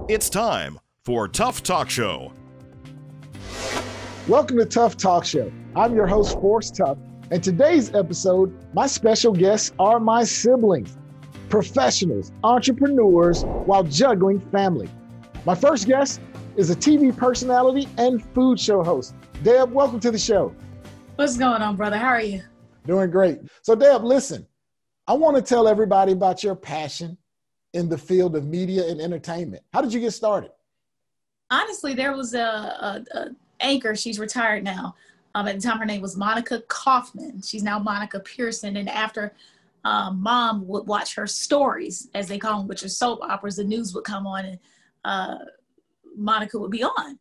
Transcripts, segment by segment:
It's time for Tough Talk Show. Welcome to Tough Talk Show. I'm your host, Forrest Tough, and today's episode, my special guests are my siblings, professionals, entrepreneurs, while juggling family. My first guest is a TV personality and food show host. Deb, welcome to the show. What's going on, brother? How are you? Doing great. So Deb, listen, I want to tell everybody about your passion in the field of media and entertainment. How did you get started? Honestly, there was a anchor. She's retired now. At the time, her name was Monica Kaufman. She's now Monica Pearson. And after mom would watch her stories, as they call them, which are soap operas, the news would come on and Monica would be on.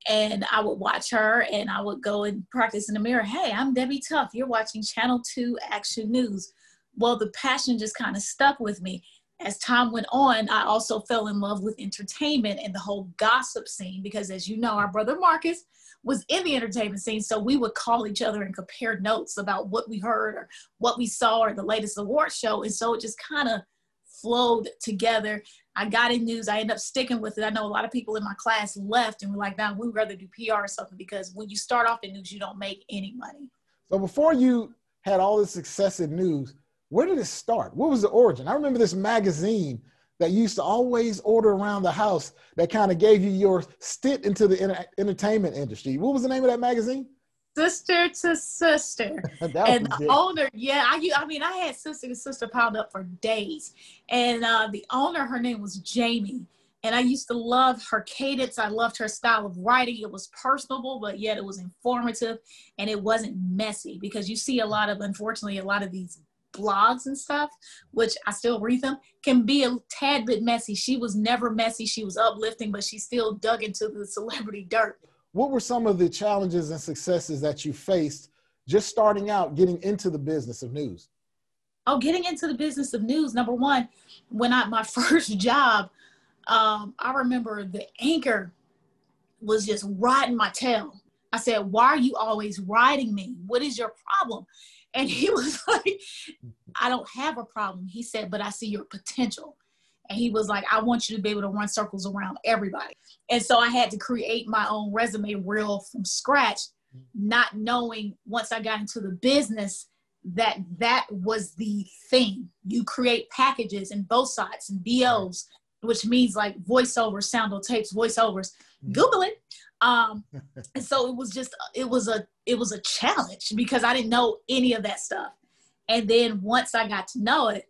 And I would watch her and I would go and practice in the mirror. Hey, I'm Debbie Tuff. You're watching Channel 2 Action News. Well, the passion just kind of stuck with me. As time went on, I also fell in love with entertainment and the whole gossip scene because, as you know, our brother Marcus was in the entertainment scene. So we would call each other and compare notes about what we heard or what we saw or the latest award show. And so it just kind of flowed together. I got in news. I ended up sticking with it. I know a lot of people in my class left and were like, nah, we'd rather do PR or something because when you start off in news, you don't make any money. So before you had all this success in news, where did it start? What was the origin? I remember this magazine that you used to always order around the house that kind of gave you your stint into the entertainment industry. What was the name of that magazine? Sister to Sister. And the owner, I had Sister to Sister piled up for days. And the owner, her name was Jamie. And I used to love her cadence. I loved her style of writing. It was personable, but yet it was informative and it wasn't messy because you see unfortunately, a lot of these blogs and stuff, which I still read them, can be a tad bit messy. She was never messy. She was uplifting, but she still dug into the celebrity dirt. What were some of the challenges and successes that you faced just starting out, getting into the business of news? Oh, getting into the business of news. Number one, my first job, I remember the anchor was just riding my tail. I said, why are you always riding me? What is your problem? And he was like, I don't have a problem. He said, but I see your potential. And he was like, I want you to be able to run circles around everybody. And so I had to create my own resume reel from scratch, not knowing once I got into the business that was the thing. You create packages and both sides and BOs, which means like voiceovers, sound on tapes, voiceovers. Google it. And so it was a challenge because I didn't know any of that stuff. And then once I got to know it,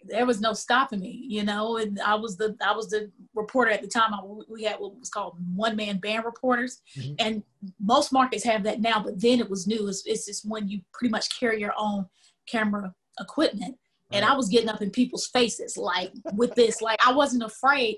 there was no stopping me, and I was the reporter at the time. We had what was called one-man band reporters. Mm-hmm. And most markets have that now, but then it was new. It's just when you pretty much carry your own camera equipment. Right. And I was getting up in people's faces, like with this, like I wasn't afraid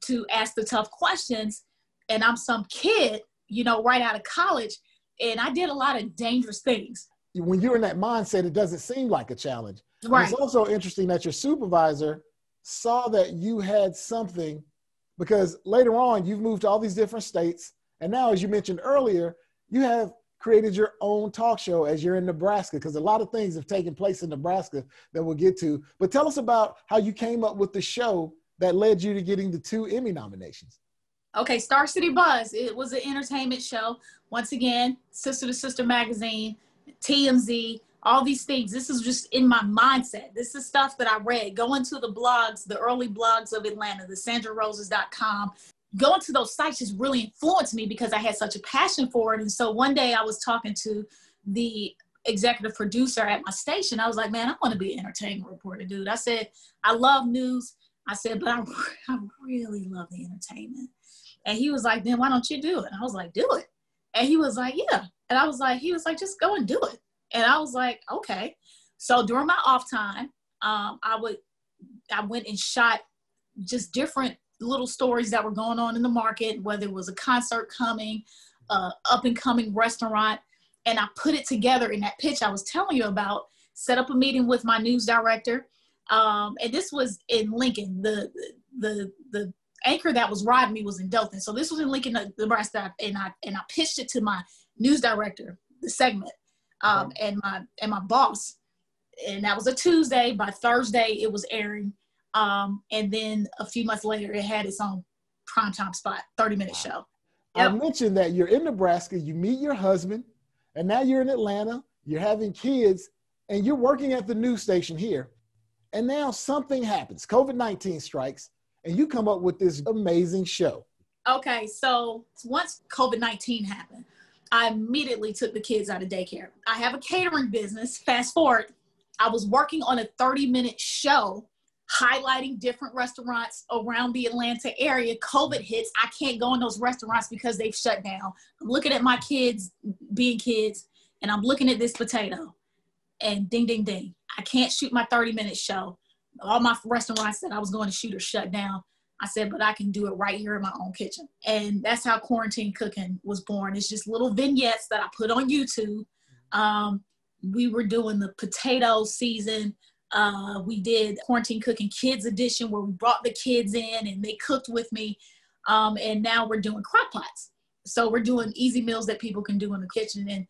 to ask the tough questions. And I'm some kid, right out of college. And I did a lot of dangerous things. When you're in that mindset, it doesn't seem like a challenge. Right. It's also interesting that your supervisor saw that you had something because later on you've moved to all these different states. And now, as you mentioned earlier, you have created your own talk show as you're in Nebraska because a lot of things have taken place in Nebraska that we'll get to. But tell us about how you came up with the show that led you to getting the 2 Emmy nominations. Okay, Star City Buzz. It was an entertainment show. Once again, Sister to Sister magazine, TMZ, all these things. This is just in my mindset. This is stuff that I read. Going to the blogs, the early blogs of Atlanta, the sandraroses.com. Going to those sites just really influenced me because I had such a passion for it. And so one day I was talking to the executive producer at my station. I was like, man, I want to be an entertainment reporter, dude. I said, I love news. I said, but I really love the entertainment. And he was like, then why don't you do it? And I was like, do it. And he was like, yeah. And he was like, just go and do it. And I was like, okay. So during my off time, I went and shot just different little stories that were going on in the market, whether it was a concert coming, up and coming restaurant. And I put it together in that pitch I was telling you about, set up a meeting with my news director. And this was in Lincoln. The anchor that was riding me was in Dothan. So this was in Lincoln, Nebraska. And I pitched it to my news director, the segment, and my boss. And that was a Tuesday. By Thursday, it was airing. And then a few months later, it had its own primetime spot, 30-minute show. I Yep. mentioned that you're in Nebraska, you meet your husband, and now you're in Atlanta, you're having kids, and you're working at the news station here. And now something happens. COVID-19 strikes, and you come up with this amazing show. Okay, so once COVID-19 happened, I immediately took the kids out of daycare. I have a catering business. Fast forward, I was working on a 30-minute show highlighting different restaurants around the Atlanta area. COVID hits. I can't go in those restaurants because they've shut down. I'm looking at my kids being kids, and I'm looking at this potato, and ding, ding, ding. I can't shoot my 30-minute show. All my restaurants that I was going to shoot are shut down. I said, but I can do it right here in my own kitchen. And that's how Quarantine Cooking was born. It's just little vignettes that I put on YouTube. We were doing the potato season. We did Quarantine Cooking Kids Edition, where we brought the kids in and they cooked with me. And now we're doing crock pots. So we're doing easy meals that people can do in the kitchen. And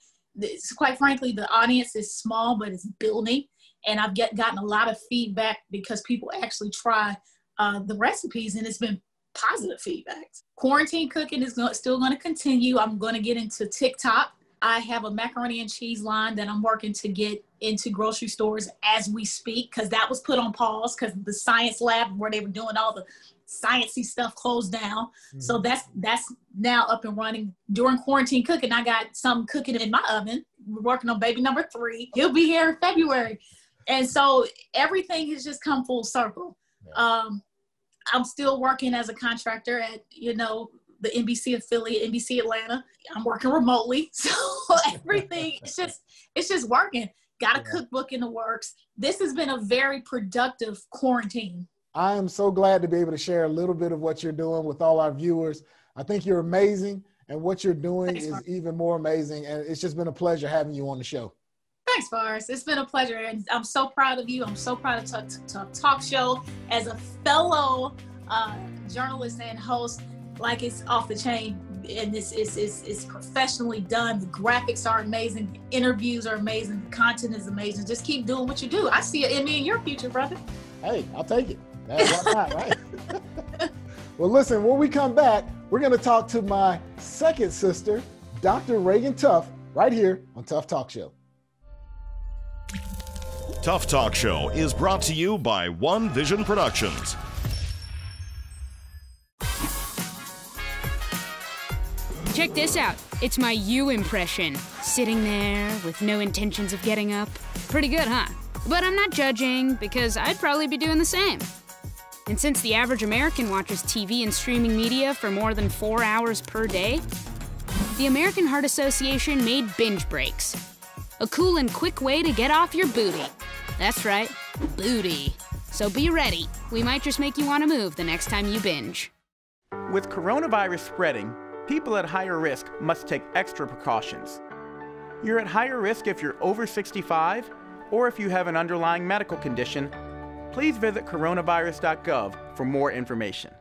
quite frankly, the audience is small, but it's building. And I've gotten a lot of feedback because people actually try the recipes, and it's been positive feedback. Quarantine Cooking is still going to continue. I'm going to get into TikTok. I have a macaroni and cheese line that I'm working to get into grocery stores as we speak, because that was put on pause because the science lab where they were doing all the sciencey stuff closed down. Mm-hmm. So that's now up and running. During Quarantine Cooking, I got something cooking in my oven. We're working on baby number 3. He'll be here in February. And so everything has just come full circle. Yeah. I'm still working as a contractor at, the NBC affiliate, NBC Atlanta. I'm working remotely. So everything, it's just working. Got a cookbook in the works. This has been a very productive quarantine. I am so glad to be able to share a little bit of what you're doing with all our viewers. I think you're amazing, and what you're doing is even more amazing. And it's just been a pleasure having you on the show. Thanks, Forrest. It's been a pleasure. And I'm so proud of you. I'm so proud of Talk Show as a fellow journalist and host. Like, it's off the chain, and it's professionally done. The graphics are amazing. The interviews are amazing. The content is amazing. Just keep doing what you do. I see it in me in your future, brother. Hey, I'll take it. That's why not, right? Well, listen, when we come back, we're going to talk to my second sister, Dr. Reagan Tuff, right here on Tough Talk Show. Tough Talk Show is brought to you by One Vision Productions. Check this out. It's my you impression. Sitting there with no intentions of getting up. Pretty good, huh? But I'm not judging, because I'd probably be doing the same. And since the average American watches TV and streaming media for more than 4 hours per day, the American Heart Association made binge breaks. A cool and quick way to get off your booty. That's right, booty. So be ready. We might just make you want to move the next time you binge. With coronavirus spreading, people at higher risk must take extra precautions. You're at higher risk if you're over 65 or if you have an underlying medical condition. Please visit coronavirus.gov for more information.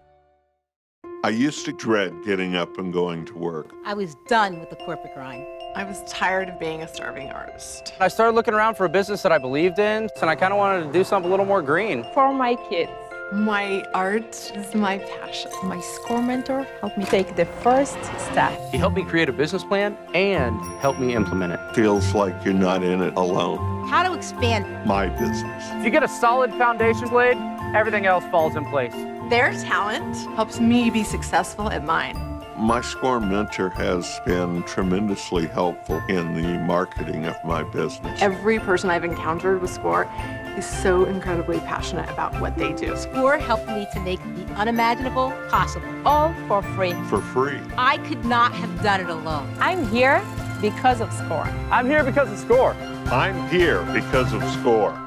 I used to dread getting up and going to work. I was done with the corporate grind. I was tired of being a starving artist. I started looking around for a business that I believed in, and I kind of wanted to do something a little more green. For my kids. My art is my passion. My score mentor helped me take the first step. He helped me create a business plan and helped me implement it. Feels like you're not in it alone. How to expand my business. If you get a solid foundation laid, everything else falls in place. Their talent helps me be successful at mine. My SCORE mentor has been tremendously helpful in the marketing of my business. Every person I've encountered with SCORE is so incredibly passionate about what they do. SCORE helped me to make the unimaginable possible. All for free. For free. I could not have done it alone. I'm here because of SCORE. I'm here because of SCORE. I'm here because of SCORE.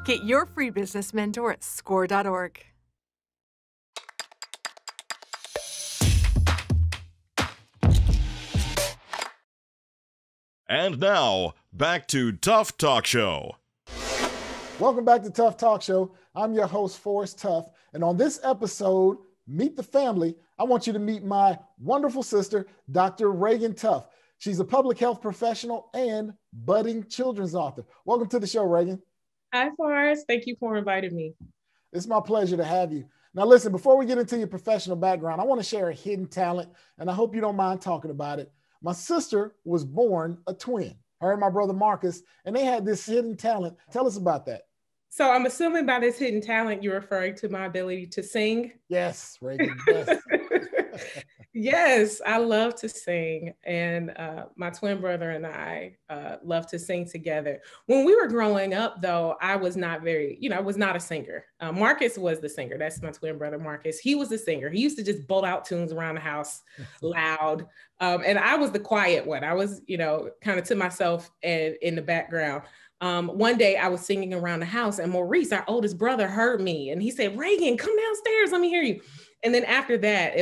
Get your free business mentor at score.org. And now, back to Tough Talk Show. Welcome back to Tough Talk Show. I'm your host, Forrest Tuff. And on this episode, Meet the Family, I want you to meet my wonderful sister, Dr. Reagan Tuff. She's a public health professional and budding children's author. Welcome to the show, Reagan. Hi, Forrest. Thank you for inviting me. It's my pleasure to have you. Now, listen, before we get into your professional background, I want to share a hidden talent, and I hope you don't mind talking about it. My sister was born a twin, her and my brother Marcus, and they had this hidden talent. Tell us about that. So I'm assuming by this hidden talent, you're referring to my ability to sing. Yes, Reagan, yes. Yes, I love to sing. And my twin brother and I love to sing together. When we were growing up, though, I was not I was not a singer. Marcus was the singer. That's my twin brother, Marcus. He was the singer. He used to just bolt out tunes around the house loud. And I was the quiet one. I was, kind of to myself and in the background. One day I was singing around the house and Maurice, our oldest brother, heard me and he said, Reagan, come downstairs. Let me hear you. And then after that,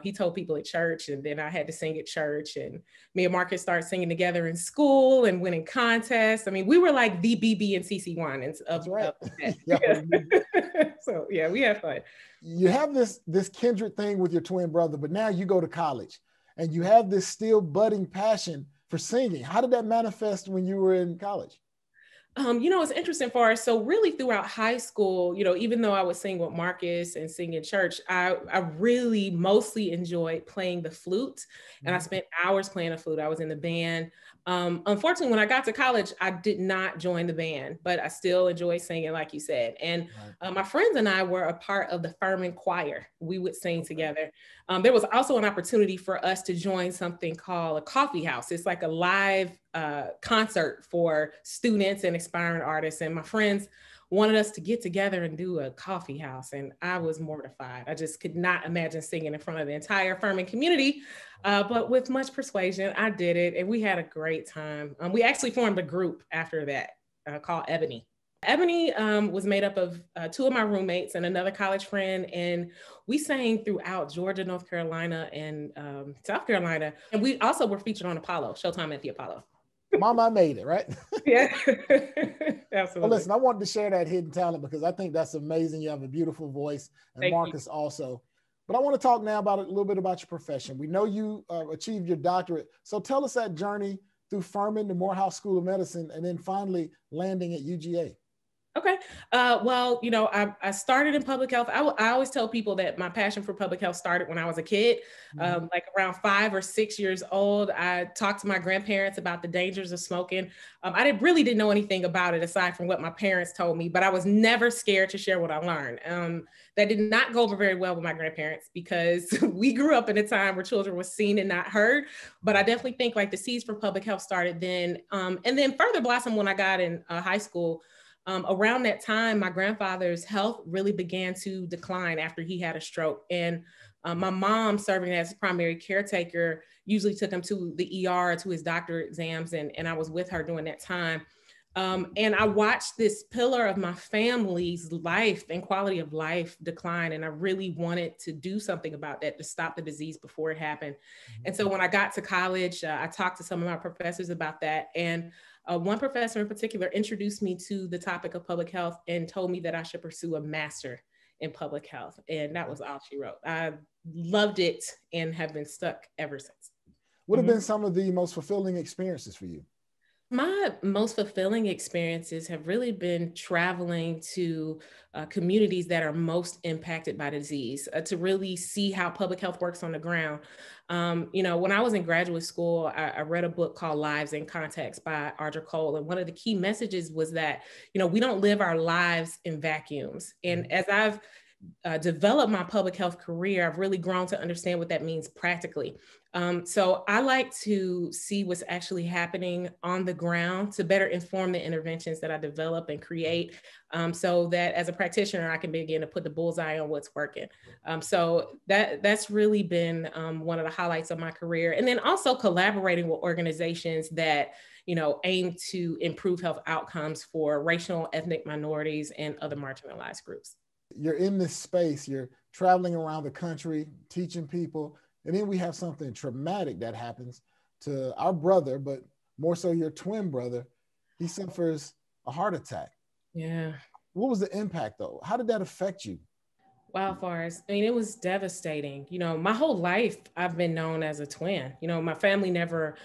he told people at church, and then I had to sing at church, and me and Marcus started singing together in school and winning contests. I mean, we were like the BB and CC Winans of that. So yeah, we had fun. You have this kindred thing with your twin brother, but now you go to college and you have this still budding passion for singing. How did that manifest when you were in college? It's interesting for us. So really throughout high school, even though I would sing with Marcus and sing in church, I really mostly enjoyed playing the flute, and I spent hours playing the flute. I was in the band. Unfortunately, when I got to college, I did not join the band, but I still enjoy singing, like you said. And my friends and I were a part of the Furman choir. We would sing together. There was also an opportunity for us to join something called a coffee house. It's like a live concert for students and aspiring artists. And my friends wanted us to get together and do a coffee house. And I was mortified. I just could not imagine singing in front of the entire Furman community. But with much persuasion, I did it. And we had a great time. We actually formed a group after that called Ebony. Ebony was made up of two of my roommates and another college friend. And we sang throughout Georgia, North Carolina, and South Carolina. And we also were featured on Apollo, Showtime at the Apollo. Mama made it, right? Yeah, absolutely. Well, listen, I wanted to share that hidden talent because I think that's amazing. You have a beautiful voice, and Thank Marcus you. Also. But I want to talk now about a little bit about your profession. We know you achieved your doctorate. So tell us that journey through Furman, the Morehouse School of Medicine, and then finally landing at UGA. Okay. I started in public health. I always tell people that my passion for public health started when I was a kid, like around 5 or 6 years old. I talked to my grandparents about the dangers of smoking. I really didn't know anything about it aside from what my parents told me, but I was never scared to share what I learned. That did not go over very well with my grandparents because we grew up in a time where children were seen and not heard. But I definitely think like the seeds for public health started then, and then further blossomed when I got in high school. Around that time, my grandfather's health really began to decline after he had a stroke. And my mom, serving as primary caretaker, usually took him to the ER, to his doctor exams, and I was with her during that time. And I watched this pillar of my family's life and quality of life decline. And I really wanted to do something about that to stop the disease before it happened. And so when I got to college, I talked to some of my professors about that. And one professor in particular introduced me to the topic of public health and told me that I should pursue a master in public health. And that was all she wrote. I loved it and have been stuck ever since. What have been some of the most fulfilling experiences for you? My most fulfilling experiences have really been traveling to communities that are most impacted by disease, to really see how public health works on the ground. When I was in graduate school, I read a book called Lives in Context by Audra Cole. And one of the key messages was that, we don't live our lives in vacuums. And as I've developed my public health career, I've really grown to understand what that means practically. So I like to see what's actually happening on the ground to better inform the interventions that I develop and create, so that as a practitioner, I can begin to put the bullseye on what's working. So that's really been one of the highlights of my career. And then also collaborating with organizations that aim to improve health outcomes for racial, ethnic minorities, and other marginalized groups. You're in this space, you're traveling around the country, teaching people, and then we have something traumatic that happens to our brother, but more so your twin brother. He suffers a heart attack. Yeah. What was the impact though? How did that affect you? Wow, Forrest. It was devastating. My whole life I've been known as a twin. My family never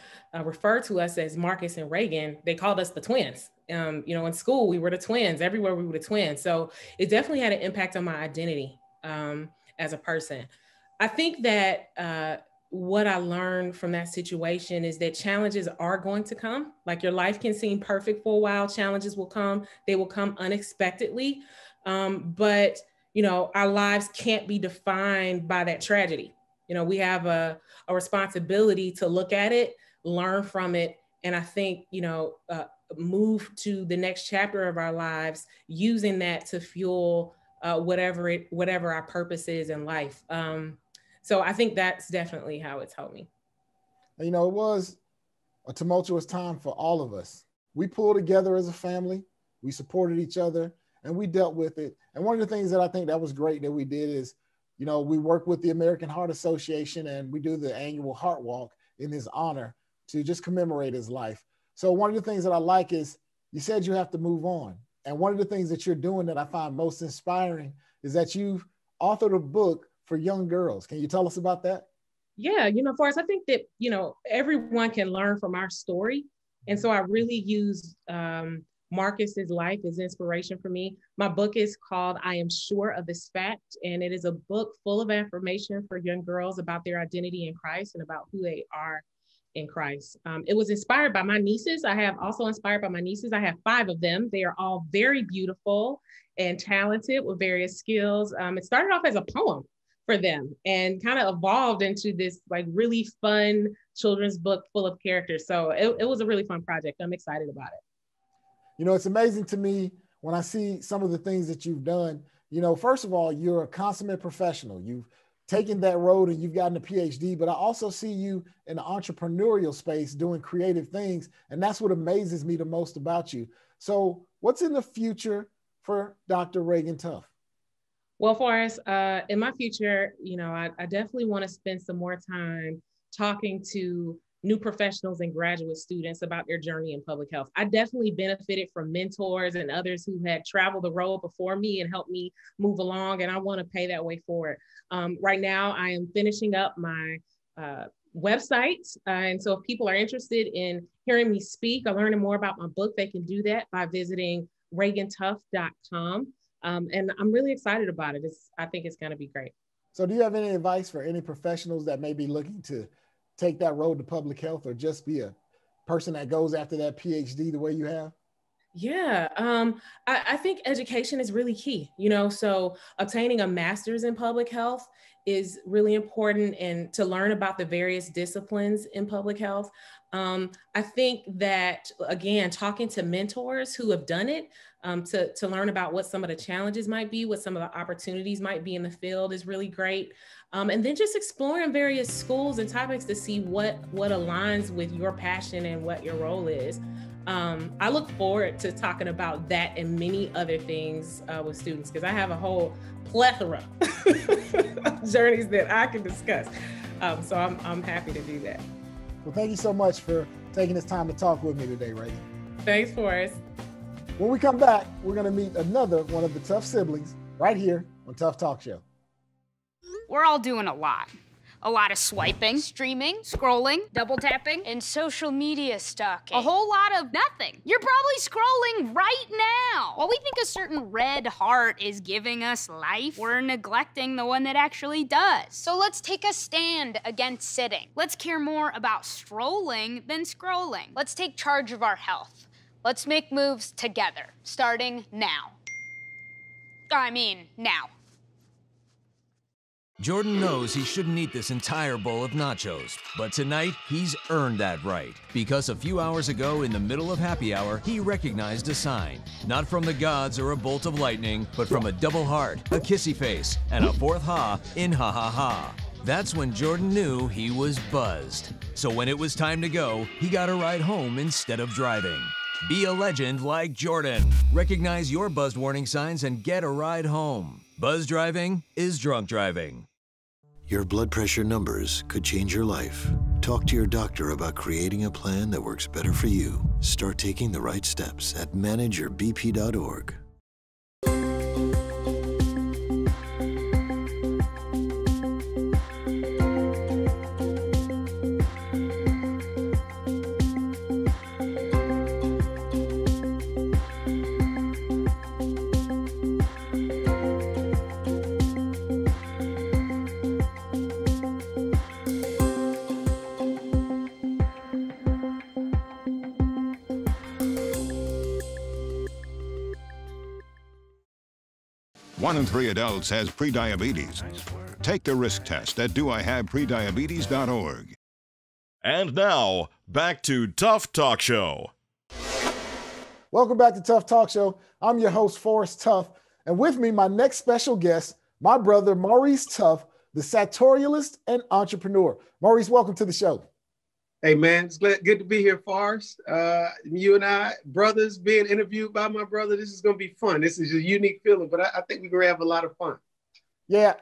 referred to us as Marcus and Reagan. They called us the twins. In school, we were the twins. Everywhere we were the twins. So it definitely had an impact on my identity. as a person. I think that what I learned from that situation is that challenges are going to come. Like, your life can seem perfect for a while. Challenges will come. They will come unexpectedly. But, you know, our lives can't be defined by that tragedy. You know, we have a responsibility to look at it, learn from it, and I think, you know, move to the next chapter of our lives using that to fuel whatever our purpose is in life. So I think that's definitely how it's helped me. You know, it was a tumultuous time for all of us. We pulled together as a family, we supported each other, and we dealt with it. And one of the things that I think that was great that we did is, you know, we work with the American Heart Association, and we do the annual Heart Walk in his honor to just commemorate his life. So one of the things that I like is, you said you have to move on. And one of the things that you're doing that I find most inspiring is that you've authored a book for young girls. Can you tell us about that? Yeah, you know, Forrest, I think that, you know, everyone can learn from our story. And so I really use Marcus's life as inspiration for me. My book is called I Am Sure of This Fact, and it is a book full of affirmation for young girls about their identity in Christ and about who they are in Christ. It was inspired by my nieces. I have 5 of them. They are all very beautiful and talented with various skills. It started off as a poem for them and kind of evolved into this like really fun children's book full of characters. So it was a really fun project. I'm excited about it. You know, it's amazing to me when I see some of the things that you've done. You know, first of all, you're a consummate professional. You've taken that road and you've gotten a PhD, but I also see you in the entrepreneurial space doing creative things. And that's what amazes me the most about you. So what's in the future for Dr. Reagan Tuff? Well, Forrest, in my future, you know, I definitely want to spend some more time talking to new professionals and graduate students about their journey in public health. I definitely benefited from mentors and others who had traveled the road before me and helped me move along, and I want to pay that way forward. Right now, I am finishing up my website, and so if people are interested in hearing me speak or learning more about my book, they can do that by visiting reagantuff.com. And I'm really excited about it. I think it's going to be great. So do you have any advice for any professionals that may be looking to take that road to public health or just be a person that goes after that PhD the way you have? Yeah, I think education is really key, you know, so obtaining a master's in public health is really important, and to learn about the various disciplines in public health. I think that, again, talking to mentors who have done it to learn about what some of the challenges might be, what some of the opportunities might be in the field is really great. And then just exploring various schools and topics to see what aligns with your passion and what your role is. I look forward to talking about that and many other things with students, because I have a whole plethora of journeys that I can discuss. So I'm happy to do that. Well, thank you so much for taking this time to talk with me today, Reagan. Thanks, Forrest. When we come back, we're going to meet another one of the Tuff siblings right here on Tuff Talk Show. We're all doing a lot. A lot of swiping, streaming, scrolling, double tapping, and social media stalking. A whole lot of nothing. You're probably scrolling right now. While we think a certain red heart is giving us life, we're neglecting the one that actually does. So let's take a stand against sitting. Let's care more about strolling than scrolling. Let's take charge of our health. Let's make moves together, starting now. I mean, now. Jordan knows he shouldn't eat this entire bowl of nachos, but tonight he's earned that right, because a few hours ago in the middle of happy hour, he recognized a sign, not from the gods or a bolt of lightning, but from a double heart, a kissy face, and a fourth ha in ha ha ha. That's when Jordan knew he was buzzed. So when it was time to go, he got a ride home instead of driving. Be a legend like Jordan. Recognize your buzzed warning signs and get a ride home. Buzz driving is drunk driving. Your blood pressure numbers could change your life. Talk to your doctor about creating a plan that works better for you. Start taking the right steps at manageyourbp.org. 1 in 3 adults has prediabetes. Take the risk test at doihaveprediabetes.org. And now, back to Tough Talk Show. Welcome back to Tough Talk Show. I'm your host, Forrest Tough. And with me, my next special guest, my brother, Maurice Tough, the sartorialist and entrepreneur. Maurice, welcome to the show. Hey, man, it's good to be here, Forrest. You and I, brothers, being interviewed by my brother, this is going to be fun. This is a unique feeling, but I think we're going to have a lot of fun. Yeah,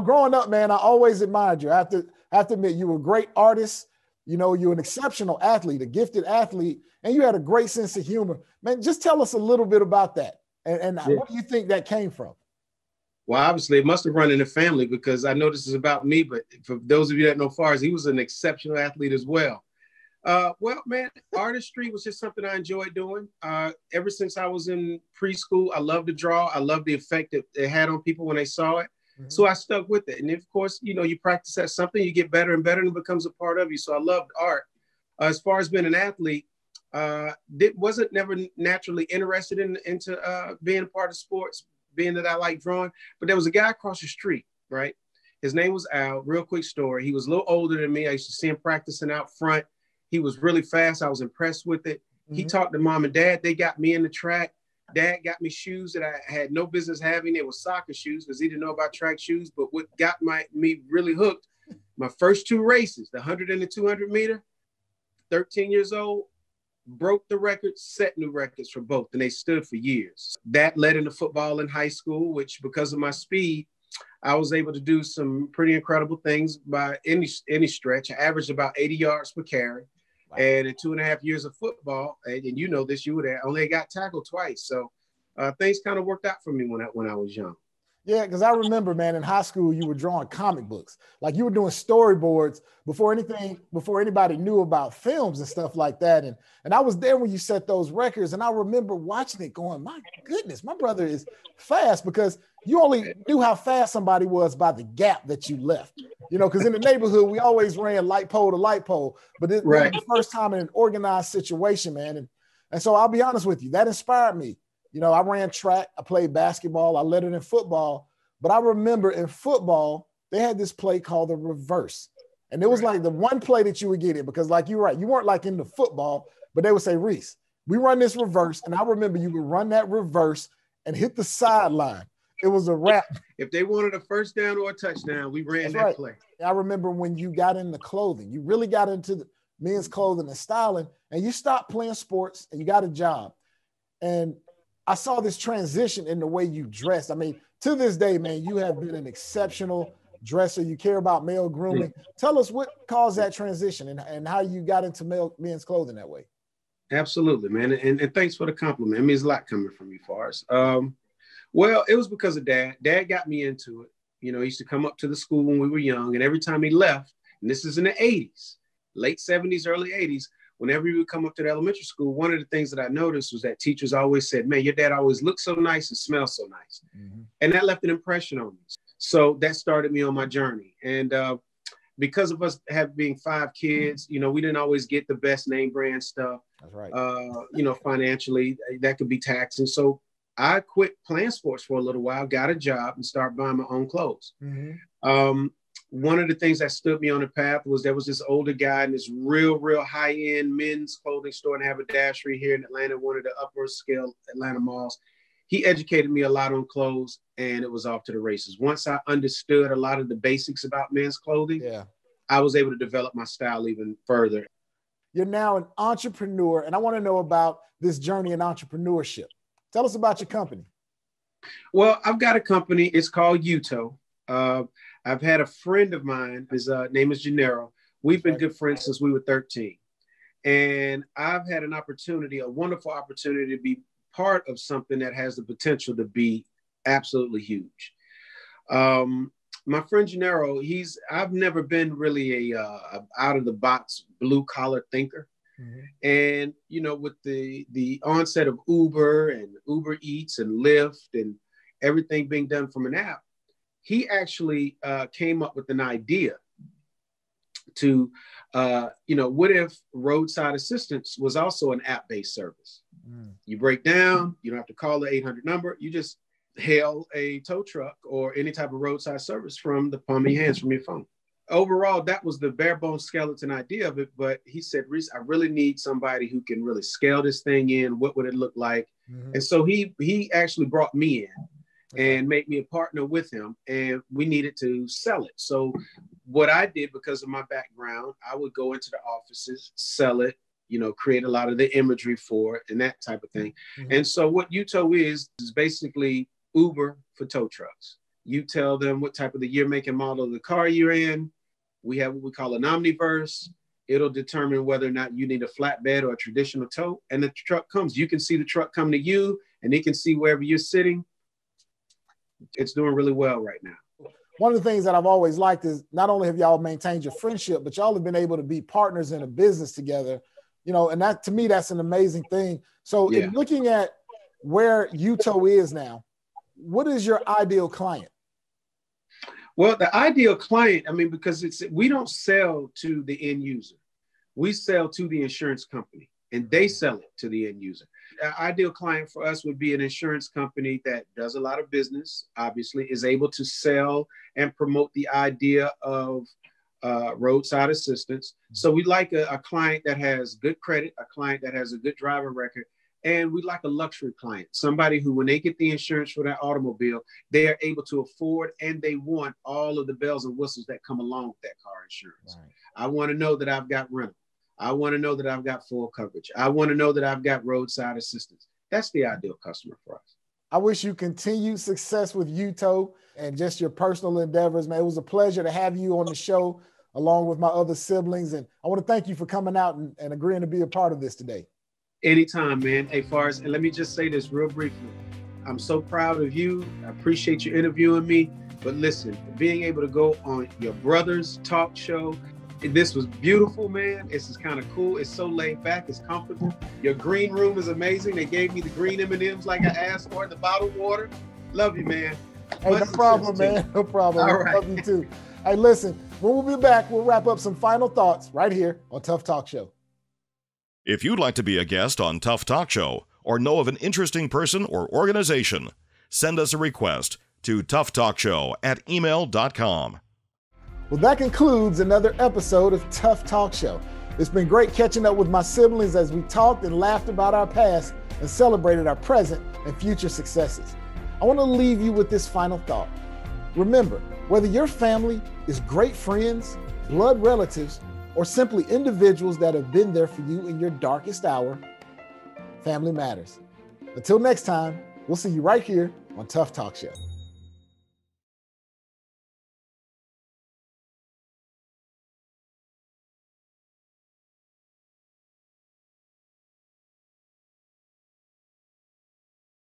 growing up, man, I always admired you. I have to admit, you were a great artist. You're an exceptional athlete, a gifted athlete, and you had a great sense of humor. Man, just tell us a little bit about that. And Where do you think that came from? Well, obviously, it must have run in the family because I know this is about me, but for those of you that know Forrest, he was an exceptional athlete as well. Well, man, artistry was just something I enjoyed doing. Ever since I was in preschool, I loved to draw. I loved the effect that it had on people when they saw it. Mm-hmm. So I stuck with it. And of course, you practice at something, you get better and better, and it becomes a part of you. So I loved art. As far as being an athlete, wasn't never naturally interested into being a part of sports, being that I like drawing. But there was a guy across the street, right? His name was Al. Real quick story. He was a little older than me. I used to see him practicing out front. He was really fast. I was impressed with it. Mm-hmm. He talked to mom and dad. They got me in the track. Dad got me shoes that I had no business having. They were soccer shoes because he didn't know about track shoes. But what got me really hooked, my first 2 races, the 100 and the 200 meter, 13 years old, broke the records, set new records for both, and they stood for years. That led into football in high school, which because of my speed, I was able to do some pretty incredible things by any stretch. I averaged about 80 yards per carry. Wow. And in 2.5 years of football, and you know this, you would have only got tackled twice. So things kind of worked out for me when I was young. Yeah, because I remember, man, in high school, you were drawing comic books. Like you were doing storyboards before anybody knew about films and stuff like that. And I was there when you set those records. And I remember watching it going, my goodness, my brother is fast, because you only knew how fast somebody was by the gap that you left. Because in the neighborhood, we always ran light pole to light pole. But this was the first time in an organized situation, man. And so I'll be honest with you, that inspired me. I ran track, I played basketball, I led it in football. But I remember in football, they had this play called the reverse. And it was like the one play that you would get in, because like you're right, you weren't like into football, but they would say, Reese, we run this reverse. And I remember you would run that reverse and hit the sideline. It was a wrap. If they wanted a first down or a touchdown, we ran that play. I remember when you got into clothing, you really got into the men's clothing and styling, and you stopped playing sports and you got a job. And I saw this transition in the way you dressed. I mean, to this day, man, you have been an exceptional dresser. You care about male grooming. Tell us what caused that transition and how you got into men's clothing that way. Absolutely, man. And thanks for the compliment. It means a lot coming from you, Forrest. Well, it was because of Dad. Dad got me into it. He used to come up to the school when we were young, and every time he left, and this is in the 80s, late 70s, early 80s, whenever he would come up to the elementary school, one of the things that I noticed was that teachers always said, man, your dad always looks so nice and smells so nice. Mm-hmm. And that left an impression on me. So that started me on my journey. And because of us being 5 kids, we didn't always get the best name brand stuff. That's right. Financially, that could be taxing. So I quit playing sports for a little while, got a job, and started buying my own clothes. Mm-hmm. One of the things that stood me on the path was there was this older guy in this real high-end men's clothing store in Haberdashery here in Atlanta, one of the upper scale Atlanta malls. He educated me a lot on clothes, and it was off to the races. Once I understood a lot of the basics about men's clothing, I was able to develop my style even further. You're now an entrepreneur, and I want to know about this journey in entrepreneurship. Tell us about your company. Well, I've got a company. It's called Uto. I've had a friend of mine, his name is Gennaro. We've been good friends since we were 13. And I've had a wonderful opportunity to be part of something that has the potential to be absolutely huge. My friend Gennaro, I've never been really a out of the box blue collar thinker. Mm-hmm. And, with the onset of Uber and Uber Eats and Lyft and everything being done from an app, he actually came up with an idea to, what if roadside assistance was also an app-based service? Mm. You break down, you don't have to call the 800 number. You just hail a tow truck or any type of roadside service from the palm of your hands, from your phone. Overall, that was the bare bones skeleton idea of it. But he said, Reese, I really need somebody who can really scale this thing in. What would it look like? Mm-hmm. And so he actually brought me in and made me a partner with him. And we needed to sell it. So what I did, because of my background, I would go into the offices, sell it, create a lot of the imagery for it and that type of thing. Mm-hmm. And so what UTOW is basically Uber for tow trucks. You tell them what type of the year, make, and model of the car you're in. We have what we call an omniverse. It'll determine whether or not you need a flatbed or a traditional tow. And the truck comes. You can see the truck come to you, and it can see wherever you're sitting. It's doing really well right now. One of the things that I've always liked is not only have y'all maintained your friendship, but y'all have been able to be partners in a business together. And that, to me, that's an amazing thing. So in looking at where UTOW is now, what is your ideal client? Well, the ideal client, because we don't sell to the end user. We sell to the insurance company, and they sell it to the end user. The ideal client for us would be an insurance company that does a lot of business, obviously, is able to sell and promote the idea of roadside assistance. So we like a client that has good credit, a client that has a good driver record, and we like a luxury client, somebody who, when they get the insurance for their automobile, they are able to afford and they want all of the bells and whistles that come along with that car insurance. Right. I want to know that I've got rental. I want to know that I've got full coverage. I want to know that I've got roadside assistance. That's the ideal customer for us. I wish you continued success with UTOW and just your personal endeavors, man. It was a pleasure to have you on the show along with my other siblings. And I want to thank you for coming out and agreeing to be a part of this today. Anytime, man. Hey, Forrest, and let me just say this real briefly. I'm so proud of you. I appreciate you interviewing me. But listen, being able to go on your brother's talk show, this was beautiful, man. This is kind of cool. It's so laid back. It's comfortable. Your green room is amazing. They gave me the green M&Ms like I asked for, the bottled water. Love you, man. Hey, no problem, man. No problem. All right. Love you too. Hey, listen, when we'll be back, we'll wrap up some final thoughts right here on Tough Talk Show. If you'd like to be a guest on Tough Talk Show or know of an interesting person or organization, send us a request to toughtalkshow@email.com. Well, that concludes another episode of Tough Talk Show. It's been great catching up with my siblings as we talked and laughed about our past and celebrated our present and future successes. I want to leave you with this final thought. Remember, whether your family is great friends, blood relatives, or simply individuals that have been there for you in your darkest hour, family matters. Until next time, we'll see you right here on Tough Talk Show.